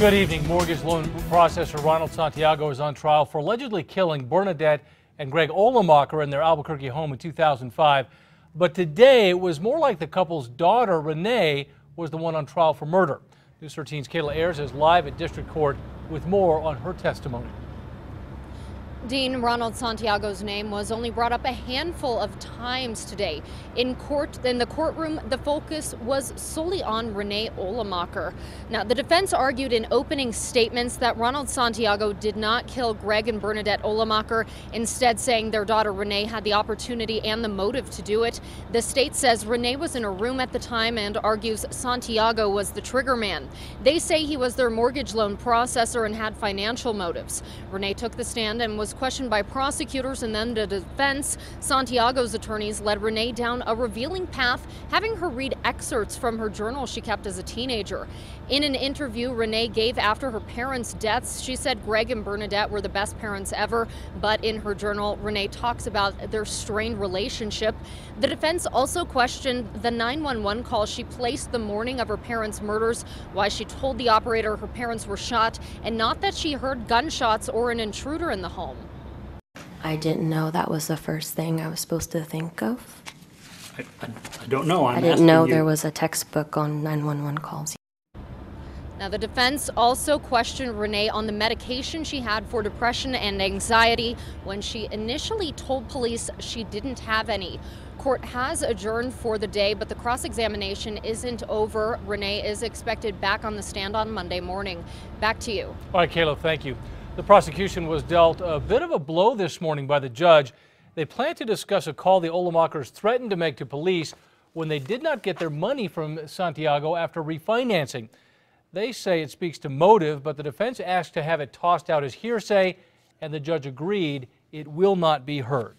Good evening. Mortgage loan processor Ronald Santiago is on trial for allegedly killing Bernadette and Greg Olemacher in their Albuquerque home in 2005. But today it was more like the couple's daughter, Renee, was the one on trial for murder. News 13's Kayla Ayers is live at District Court with more on her testimony. Dean, Ronald Santiago's name was only brought up a handful of times today. In the courtroom, the focus was solely on Renee Olemacher. Now, the defense argued in opening statements that Ronald Santiago did not kill Greg and Bernadette Olemacher, instead saying their daughter Renee had the opportunity and the motive to do it. The state says Renee was in a room at the time and argues Santiago was the trigger man. They say he was their mortgage loan processor and had financial motives. Renee took the stand and was questioned by prosecutors and then the defense. Santiago's attorneys led Renee down a revealing path, having her read excerpts from her journal she kept as a teenager. In an interview Renee gave after her parents' deaths, she said Greg and Bernadette were the best parents ever, but in her journal, Renee talks about their strained relationship. The defense also questioned the 911 call she placed the morning of her parents' murders, why she told the operator her parents were shot, and not that she heard gunshots or an intruder in the home. I didn't know that was the first thing I was supposed to think of. I don't know. I didn't know there was a textbook on 911 calls. Now, the defense also questioned Renee on the medication she had for depression and anxiety when she initially told police she didn't have any. Court has adjourned for the day, but the cross-examination isn't over. Renee is expected back on the stand on Monday morning. Back to you. All right, Kayla, thank you. The prosecution was dealt a bit of a blow this morning by the judge. They plan to discuss a call the Olemachers threatened to make to police when they did not get their money from Santiago after refinancing. They say it speaks to motive, but the defense asked to have it tossed out as hearsay, and the judge agreed it will not be heard.